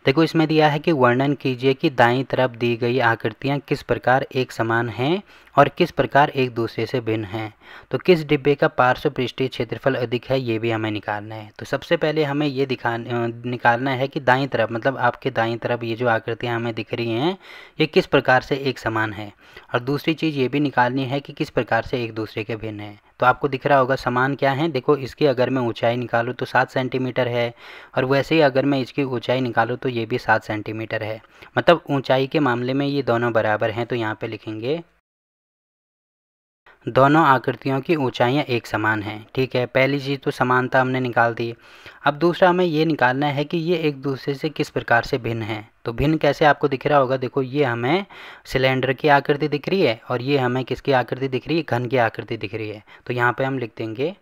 देखो इसमें दिया है कि वर्णन कीजिए कि दाईं तरफ दी गई आकृतियाँ किस प्रकार एक समान हैं और किस प्रकार एक दूसरे से भिन्न हैं। तो किस डिब्बे का पार्श्व पृष्ठीय क्षेत्रफल अधिक है, ये भी हमें निकालना है। तो सबसे पहले हमें ये निकालना है कि दाईं तरफ मतलब आपके दाईं तरफ ये जो आकृतियाँ हमें दिख रही हैं ये किस प्रकार से एक समान है, और दूसरी चीज़ ये भी निकालनी है कि किस प्रकार से एक दूसरे के भिन्न है। तो आपको दिख रहा होगा समान क्या है, देखो इसकी अगर मैं ऊंचाई निकालूँ तो 7 सेंटीमीटर है, और वैसे ही अगर मैं इसकी ऊंचाई निकालूँ तो ये भी 7 सेंटीमीटर है। मतलब ऊंचाई के मामले में ये दोनों बराबर हैं। तो यहाँ पे लिखेंगे दोनों आकृतियों की ऊंचाइयाँ एक समान हैं। ठीक है, पहली चीज़ तो समानता हमने निकाल दी। अब दूसरा हमें ये निकालना है कि ये एक दूसरे से किस प्रकार से भिन्न हैं। तो भिन्न कैसे आपको दिख रहा होगा, देखो ये हमें सिलेंडर की आकृति दिख रही है और ये हमें किसकी आकृति दिख रही है, घन की आकृति दिख रही है। तो यहाँ पे हम लिख देंगे,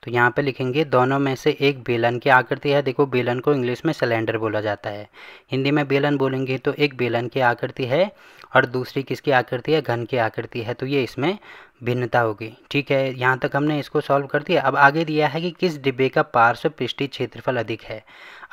तो यहाँ पे लिखेंगे दोनों में से एक बेलन की आकृति है। देखो बेलन को इंग्लिश में सिलेंडर बोला जाता है, हिंदी में बेलन बोलेंगे। तो एक बेलन की आकृति है और दूसरी किसकी आकृति है, घन की आकृति है। तो ये इसमें भिन्नता होगी। ठीक है, यहाँ तक हमने इसको सॉल्व कर दिया। अब आगे दिया है कि किस डिब्बे का पार्श्व पृष्ठीय क्षेत्रफल अधिक है।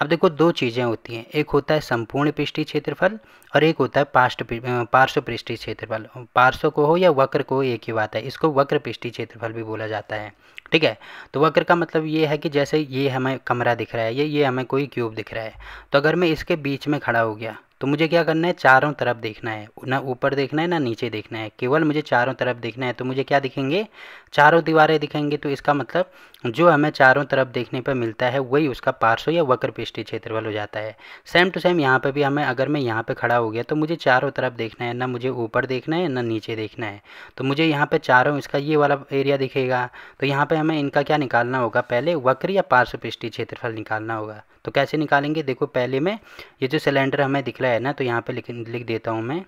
अब देखो दो चीज़ें होती हैं, एक होता है संपूर्ण पृष्ठीय क्षेत्रफल और एक होता है पार्श्व पृष्ठीय क्षेत्रफल। पार्श्व को हो या वक्र को हो एक ही बात है, इसको वक्र पृष्ठीय क्षेत्रफल भी बोला जाता है। ठीक है, तो वक्र का मतलब ये है कि जैसे ये हमें कमरा दिख रहा है, ये हमें कोई क्यूब दिख रहा है, तो अगर मैं इसके बीच में खड़ा हो गया तो मुझे क्या करना है, चारों तरफ देखना है, ना ऊपर देखना है ना नीचे देखना है, केवल मुझे चारों तरफ देखना है। तो मुझे क्या दिखेंगे, चारों दीवारें दिखेंगी। तो इसका मतलब जो हमें चारों तरफ देखने पर मिलता है वही उसका पार्श्व या वक्र पृष्ठीय क्षेत्रफल हो जाता है। सेम टू सेम यहाँ पे भी हमें, अगर मैं यहाँ पे खड़ा हो गया तो मुझे चारों तरफ देखना है, ना मुझे ऊपर देखना है ना नीचे देखना है। तो मुझे यहाँ पे चारों इसका ये वाला एरिया दिखेगा। तो यहाँ पे हमें इनका क्या निकालना होगा, पहले वक्र या पार्श्व पृष्ठीय क्षेत्रफल निकालना होगा। तो कैसे निकालेंगे, देखो पहले में ये जो सिलेंडर हमें दिख रहा है ना, तो यहाँ पे लिख देता हूँ मैं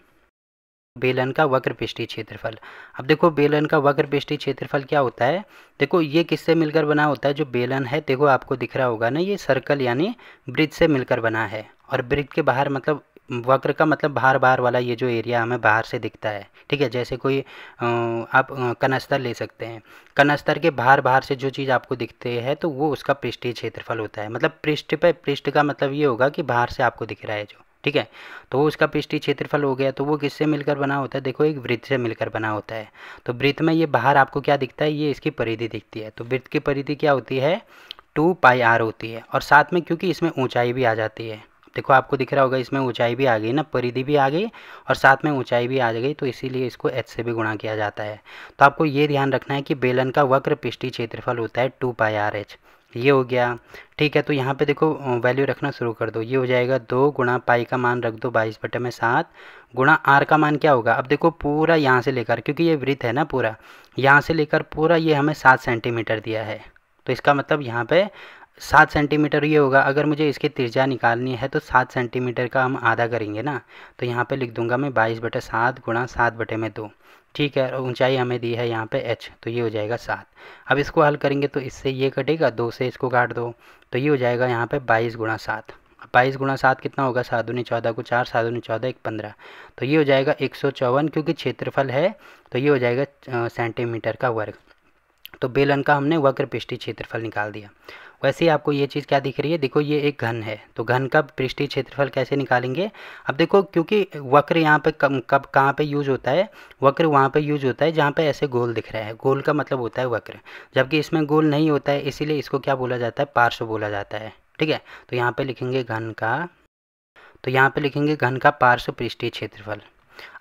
बेलन का वक्र पृष्ठीय क्षेत्रफल। अब देखो बेलन का वक्र पृष्ठीय क्षेत्रफल क्या होता है, देखो ये किससे मिलकर बना होता है, जो बेलन है देखो आपको दिख रहा होगा ना, ये सर्कल यानी वृत्त से मिलकर बना है। और वृत्त के बाहर मतलब वक्र का मतलब बाहर बाहर वाला ये जो एरिया हमें बाहर से दिखता है। ठीक है, जैसे कोई आप कनस्तर ले सकते हैं, कनस्तर के बाहर बाहर से जो चीज़ आपको दिखते हैं तो वो उसका पृष्ठीय क्षेत्रफल होता है। मतलब पृष्ठ पे, पृष्ठ का मतलब ये होगा कि बाहर से आपको दिख रहा है जो। ठीक है, तो वो उसका पृष्ठीय क्षेत्रफल हो गया। तो वो किससे मिलकर बना होता है, देखो एक वृत्त से मिलकर बना होता है। तो वृत्त में ये बाहर आपको क्या दिखता है, ये इसकी परिधि दिखती है। तो वृत्त की परिधि क्या होती है, 2πr होती है। और साथ में क्योंकि इसमें ऊंचाई भी आ जाती है, देखो आपको दिख रहा होगा इसमें ऊंचाई भी आ गई ना, परिधि भी आ गई और साथ में ऊंचाई भी आ गई, तो इसीलिए इसको h से भी गुणा किया जाता है। तो आपको ये ध्यान रखना है कि बेलन का वक्र पृष्ठीय क्षेत्रफल होता है 2πrh। ये हो गया। ठीक है, तो यहाँ पे देखो वैल्यू रखना शुरू कर दो। ये हो जाएगा 2 गुणा पाई का मान रख दो 22/7 गुणा आर का मान क्या होगा। अब देखो पूरा यहाँ से लेकर, क्योंकि ये वृत्त है ना, पूरा यहाँ से लेकर पूरा ये हमें 7 सेंटीमीटर दिया है। तो इसका मतलब यहाँ पे 7 सेंटीमीटर ये होगा। अगर मुझे इसकी त्रिज्या निकालनी है तो 7 सेंटीमीटर का हम आधा करेंगे ना, तो यहाँ पे लिख दूंगा मैं 22/7 गुणा 7/2। ठीक है, और ऊंचाई हमें दी है यहाँ पे h, तो ये हो जाएगा 7। अब इसको हल करेंगे तो इससे ये कटेगा, 2 से इसको काट दो, तो ये हो जाएगा यहाँ पे 22 गुणा 7। 22 गुणा 7 कितना होगा, 7 दूनी 14 को 4, 7 दूनी 14 1 15, तो ये हो जाएगा 154। क्योंकि क्षेत्रफल है तो ये हो जाएगा सेंटीमीटर का वर्ग। तो बेलन का हमने वक्र पृष्ठीय क्षेत्रफल निकाल दिया। वैसे ही आपको ये चीज़ क्या दिख रही है, देखो ये एक घन है, तो घन का पृष्ठीय क्षेत्रफल कैसे निकालेंगे। अब देखो क्योंकि वक्र यहाँ पे कब कहाँ पे यूज होता है, वक्र वहाँ पे यूज होता है जहाँ पे ऐसे गोल दिख रहा है, गोल का मतलब होता है वक्र, जबकि इसमें गोल नहीं होता है, इसीलिए इसको क्या बोला जाता है, पार्श्व बोला जाता है। ठीक है, तो यहाँ पे लिखेंगे घन का, तो यहाँ पे लिखेंगे घन का पार्श्व पृष्ठीय क्षेत्रफल।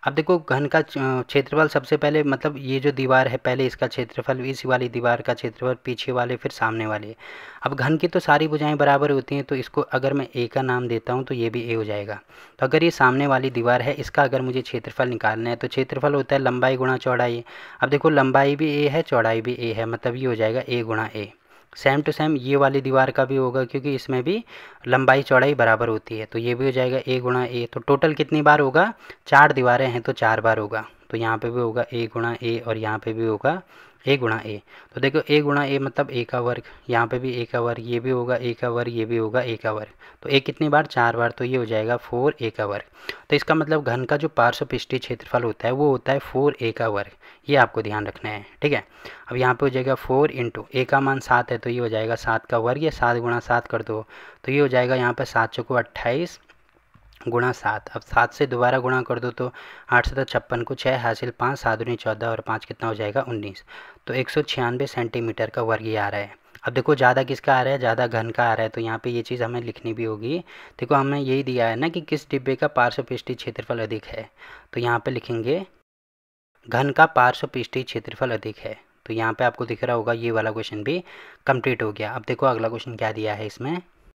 अब देखो घन का क्षेत्रफल सबसे पहले, मतलब ये जो दीवार है पहले इसका क्षेत्रफल, इस वाली दीवार का क्षेत्रफल, पीछे वाले, फिर सामने वाले। अब घन की तो सारी भुजाएं बराबर होती हैं, तो इसको अगर मैं ए का नाम देता हूँ तो ये भी ए हो जाएगा। तो अगर ये सामने वाली दीवार है, इसका अगर मुझे क्षेत्रफल निकालना है तो क्षेत्रफल होता है लंबाई गुणा चौड़ाई। अब देखो लंबाई भी ए है, चौड़ाई भी ए है, मतलब ये हो जाएगा ए गुणा ए। सेम टू सेम ये वाली दीवार का भी होगा, क्योंकि इसमें भी लंबाई चौड़ाई बराबर होती है, तो ये भी हो जाएगा ए गुणा ए। तो टोटल कितनी बार होगा, 4 दीवारें हैं तो 4 बार होगा। तो यहाँ पे भी होगा ए गुणा ए और यहाँ पे भी होगा ए गुणा ए। तो देखो ए गुणा ए मतलब ए का वर्ग, यहाँ पे भी ए का वर्ग, ये भी होगा ए का वर्ग, ये भी होगा ए का वर्ग। तो ए कितनी बार, 4 बार, तो ये हो जाएगा 4 ए का वर्ग। तो इसका मतलब घन का जो पार्श्व पृष्ठीय क्षेत्रफल होता है वो होता है 4 ए का वर्ग। ये आपको ध्यान रखना है, ठीक है। अब यहाँ पे हो जाएगा 4 इंटू ए का मान 7 है तो ये हो जाएगा 7 का वर्ग, या 7 गुणा 7 कर दो तो ये हो जाएगा यहाँ पे 7 चौको 28 गुणा 7। अब 7 से दोबारा गुणा कर दो तो 8 से 56 को 6 हासिल 5, 7 दूनी 14 और 5 कितना हो जाएगा 19। तो 196 सेंटीमीटर का वर्ग ये आ रहा है। अब देखो ज़्यादा किसका आ रहा है, ज़्यादा घन का आ रहा है, तो यहाँ पे ये चीज़ हमें लिखनी भी होगी। देखो हमें यही दिया है ना कि किस डिब्बे का पार्श्व पृष्ठीय क्षेत्रफल अधिक है, तो यहाँ पे लिखेंगे घन का पार्श्व पृष्ठीय क्षेत्रफल अधिक है। तो यहाँ पे आपको दिख रहा होगा ये वाला क्वेश्चन भी कंप्लीट हो गया। अब देखो अगला क्वेश्चन क्या दिया है इसमें।